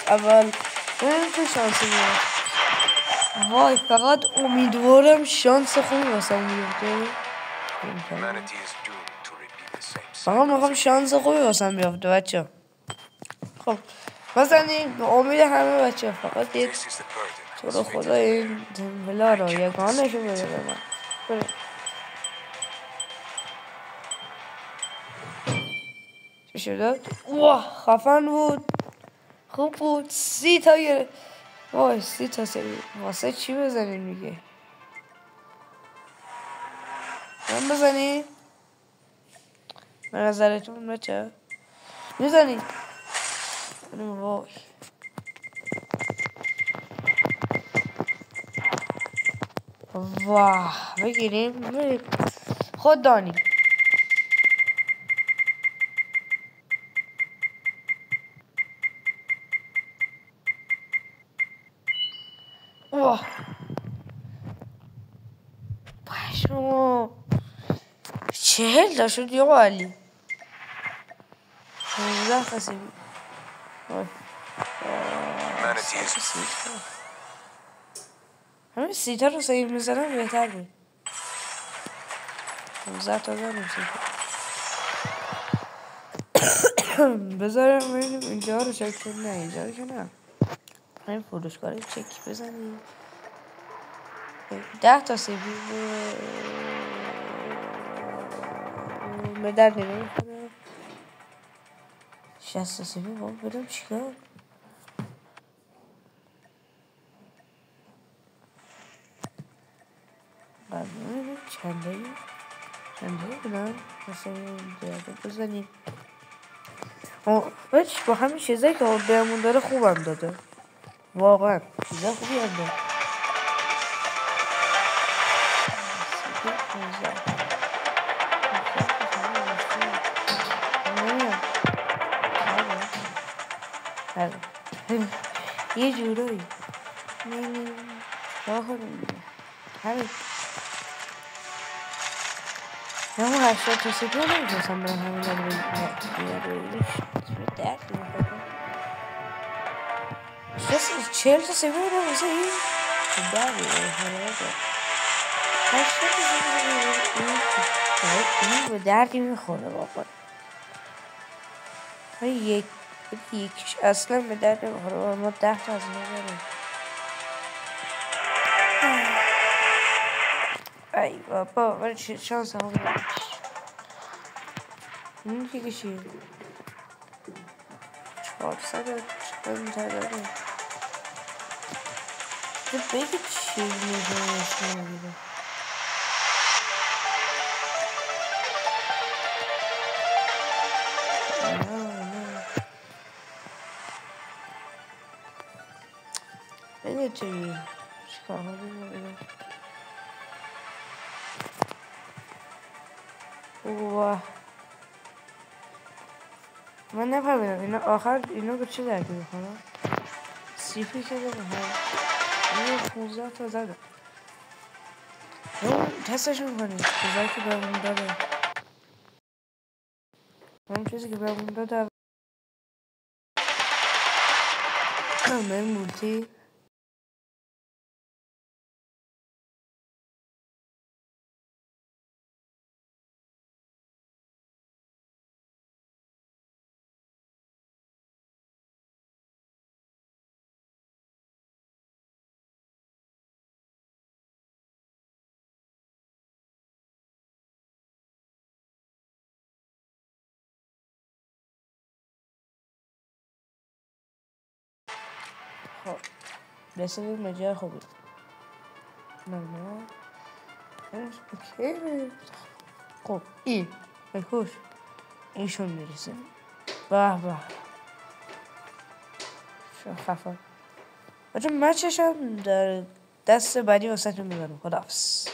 اول چه شانسی میاد. وای فقط امیدوارم شانس خوبی واسم بیفته. فقط میخوام شانس خوبی واسم بیفته بچه. خب بزنین امید همه بچه. فقط یک تو رو خدا این دمبلا رو یگانه شو بده به من. چی شده؟ واه خفن بود. خوب بود. 30 تا گرفت. وای 30 تا سری. واسه چی بزنین میگه؟ من بزنین؟ به نظرتون بچه میزنین؟ وای واه بگیریم خود دانی. واه پشمو 40 تا شد یا علی. 15 تا سیبی. همین 30 تا رو سیب میزنم بهتر بود. 15 تا دارم سیب. بذارم ببینیم اینجا رو چک کنیم. نه اینجا رو که نه. همین فروشگاه رو چک بزنیم. 10 تا سیبی به در نمیخوره. 60 تا سیبی بابا بدم چیکار. چنده بودن مثلا دیگه بزنیم. بچه با همین چیزایی که بهمون داره خوبم داده واقعا چیزا خوبی هم داره. یه جورایی همین همون 80 تا سیبی رو نمیتونستم برم همین رو درد میکنم. 40 تا سیبی رو واسه این درد میکنم. 80 تا سیبی این به دردی میخوره واقعا. یکیش اصلا به درد نمیخوره. ما 10 تا از اینا داریم. ای بابا من شانس هم بودم. این که کشید 400 چند تا داره. بگید چی میزنه اسم میگیره. بگید چی چیکار ها بگید. اوه من نفهمیدم اینا آخر اینا به چه دردی میخورن. سیپی که داره این 15 تا زده. تستشون کنید چیزایی که بهمون داده. اون چیزی که بهمون داده من مولتی خب رسیدیم به جای خوبی. نه اوکی. خب این بکش اینشون میرسه. به به شو خفن بچه مچش هم در دست بعدی واسه میبرم. خداحافظ.